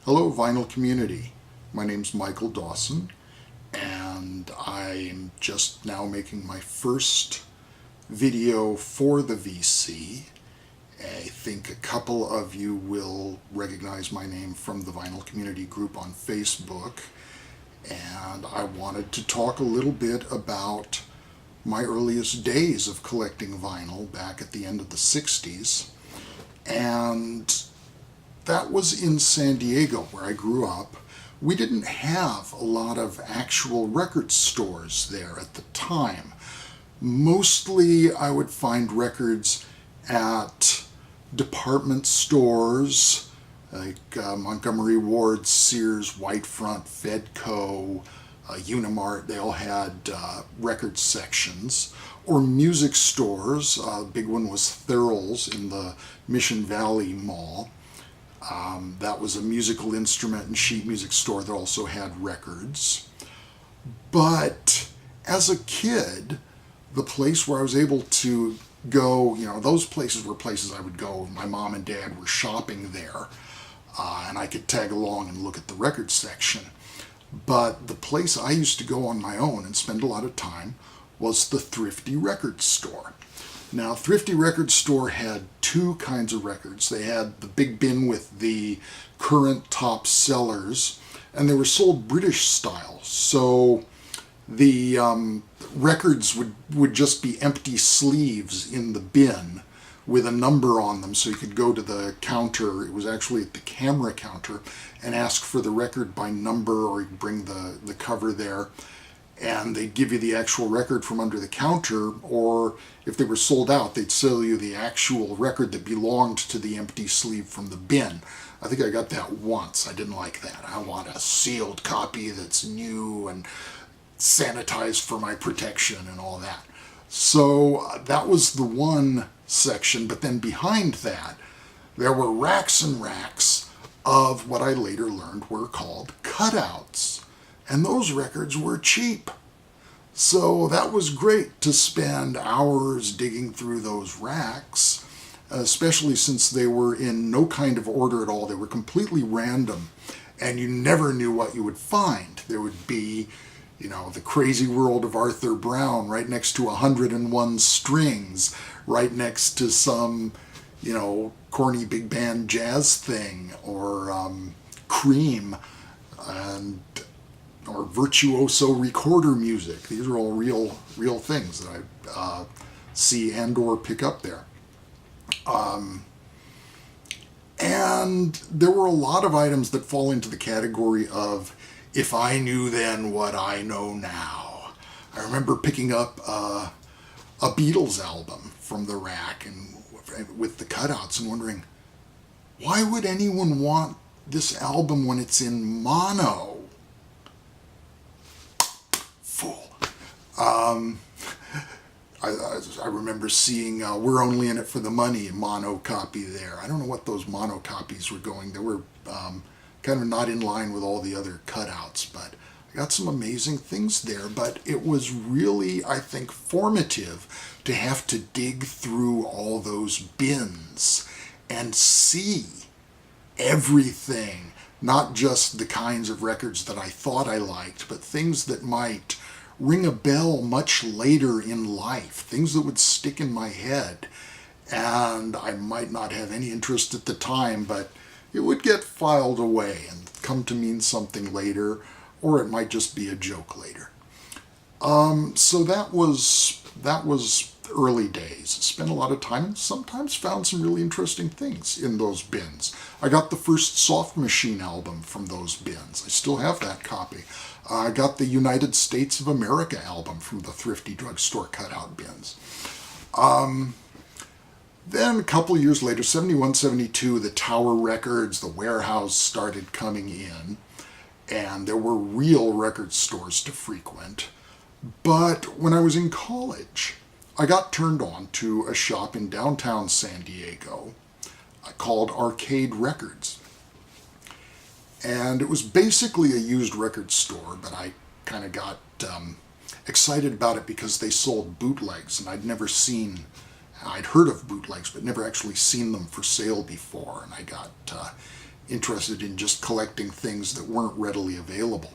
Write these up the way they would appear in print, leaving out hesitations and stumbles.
Hello, vinyl community. My name's Michael Dawson, and I'm just now making my first video for the VC. I think a couple of you will recognize my name from the vinyl community group on Facebook, and I wanted to talk a little bit about my earliest days of collecting vinyl back at the end of the 60s. And that was in San Diego, where I grew up. We didn't have a lot of actual record stores there at the time. Mostly I would find records at department stores like Montgomery Ward, Sears, Whitefront, Fedco, Unimart. They all had record sections. Or music stores. The big one was Thurl's in the Mission Valley Mall. That was a musical instrument and sheet music store that also had records. But as a kid, the place where I was able to go, those places were places I would go. My mom and dad were shopping there, and I could tag along and look at the record section. But the place I used to go on my own and spend a lot of time was the Thrifty Record Store. Now, Thrifty Record Store had two kinds of records. They had the big bin with the current top sellers, and they were sold British style. So the records would just be empty sleeves in the bin with a number on them, so you could go to the counter. It was actually at the camera counter, and ask for the record by number, or you could bring the cover there, and they'd give you the actual record from under the counter, or if they were sold out, they'd sell you the actual record that belonged to the empty sleeve from the bin. I think I got that once. I didn't like that. I want a sealed copy that's new and sanitized for my protection and all that. So that was the one section, but then behind that, there were racks and racks of what I later learned were called cutouts. And those records were cheap. So that was great to spend hours digging through those racks, especially since they were in no kind of order at all. They were completely random, and you never knew what you would find. There would be, the Crazy World of Arthur Brown right next to 101 Strings, right next to some, corny big band jazz thing, or Cream, or virtuoso recorder music. These are all real things that I see and or pick up there. And there were a lot of items that fall into the category of if I knew then what I know now. I remember picking up a Beatles album from the rack and with the cutouts and wondering, why would anyone want this album when it's in mono? I remember seeing We're Only in It for the Money mono copy there. I don't know what those mono copies were going. They were kind of not in line with all the other cutouts, but I got some amazing things there. But it was really, I think, formative to have to dig through all those bins and see everything, not just the kinds of records that I thought I liked, but things that might ring a bell much later in life, things that would stick in my head, and I might not have any interest at the time, but it would get filed away and come to mean something later, or it might just be a joke later. So that was early days. Spent a lot of time and sometimes found some really interesting things in those bins. I got the first Soft Machine album from those bins. I still have that copy. I got the United States of America album from the Thrifty Drugstore cutout bins. Then a couple of years later, 71, 72, the Tower Records, the Warehouse started coming in, and there were real record stores to frequent. But when I was in college, I got turned on to a shop in downtown San Diego called Arcade Records. And it was basically a used record store, but I kind of got excited about it because they sold bootlegs, and I'd heard of bootlegs, but never actually seen them for sale before, and I got interested in just collecting things that weren't readily available.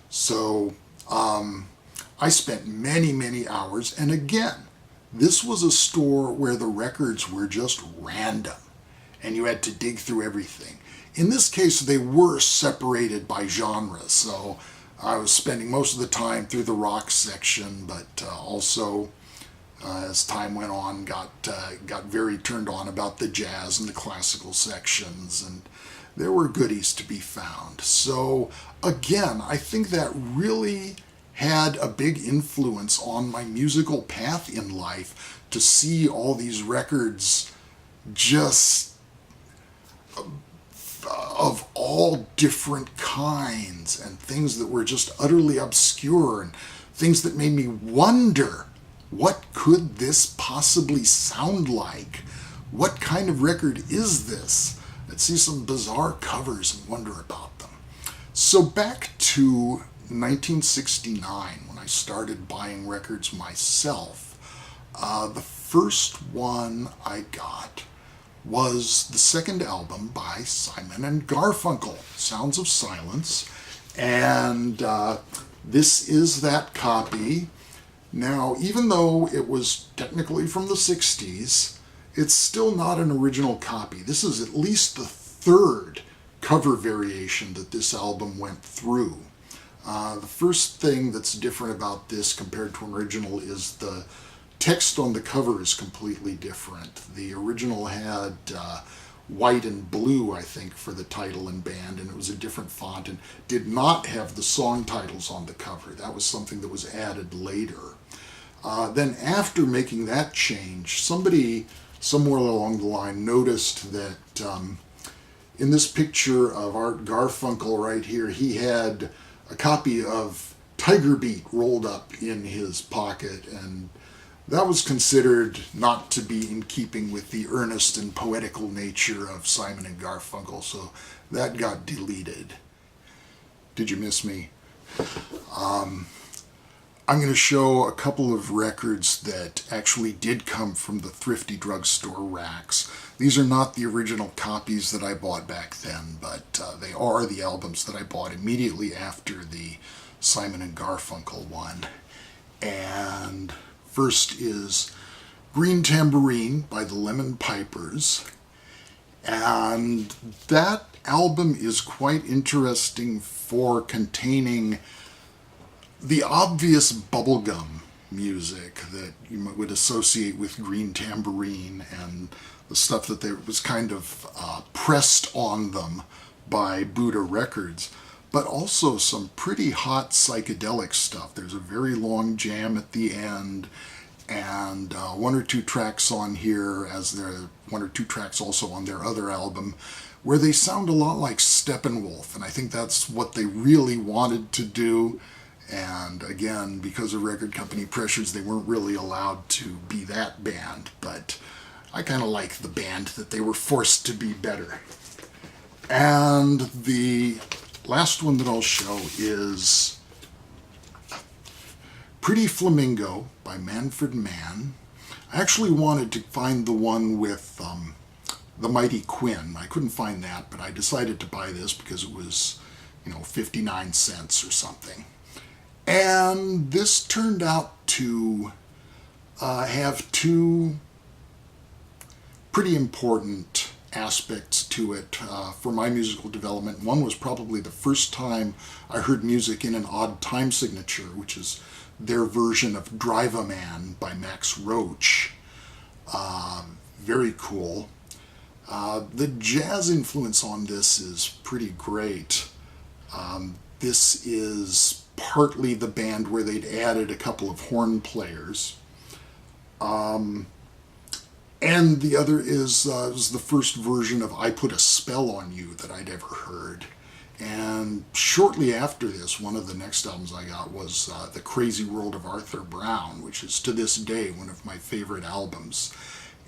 So I spent many, many hours, and again, this was a store where the records were just random, and you had to dig through everything. In this case, they were separated by genres, so I was spending most of the time through the rock section, but also, as time went on, got very turned on about the jazz and the classical sections, and there were goodies to be found. So again, I think that really had a big influence on my musical path in life, to see all these records just of all different kinds, and things that were just utterly obscure, and things that made me wonder, what could this possibly sound like? What kind of record is this? I'd see some bizarre covers and wonder about them. So back to 1969, when I started buying records myself, the first one I got was the second album by Simon and Garfunkel, Sounds of Silence, and this is that copy. Now, even though it was technically from the 60s, it's still not an original copy. This is at least the third cover variation that this album went through. The first thing that's different about this compared to an original is the text on the cover is completely different. The original had white and blue, I think, for the title and band, and it was a different font, and did not have the song titles on the cover. That was something that was added later. Then after making that change, somebody somewhere along the line noticed that in this picture of Art Garfunkel right here, he had a copy of Tiger Beat rolled up in his pocket, and that was considered not to be in keeping with the earnest and poetical nature of Simon and Garfunkel, so that got deleted. Did you miss me? I'm going to show a couple of records that actually did come from the thrifty drugstore racks. These are not the original copies that I bought back then, but they are the albums that I bought immediately after the Simon and Garfunkel one. And first is Green Tambourine by the Lemon Pipers. And that album is quite interesting for containing the obvious bubblegum music that you would associate with Green Tambourine, and the stuff that was kind of pressed on them by Buddha Records, but also some pretty hot psychedelic stuff. There's a very long jam at the end, and one or two tracks on here, as there are one or two tracks also on their other album, where they sound a lot like Steppenwolf, and I think that's what they really wanted to do. And again, because of record company pressures, they weren't really allowed to be that band, but I kind of like the band that they were forced to be better. And the last one that I'll show is Pretty Flamingo by Manfred Mann. I actually wanted to find the one with the Mighty Quinn. I couldn't find that, but I decided to buy this because it was, 59 cents or something. And this turned out to have two pretty important aspects to it for my musical development. One was probably the first time I heard music in an odd time signature, which is their version of Drive-A-Man by Max Roach. Very cool. The jazz influence on this is pretty great. This is partly the band where they'd added a couple of horn players. And the other is was the first version of I Put a Spell on You that I'd ever heard. And shortly after this, one of the next albums I got was The Crazy World of Arthur Brown, which is to this day one of my favorite albums.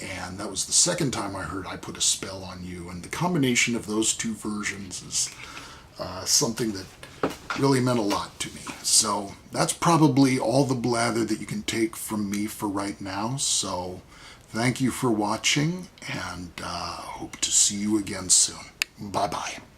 And that was the second time I heard I Put a Spell on You. And the combination of those two versions is something that really meant a lot to me. So that's probably all the blather that you can take from me for right now. So thank you for watching, and hope to see you again soon. Bye-bye.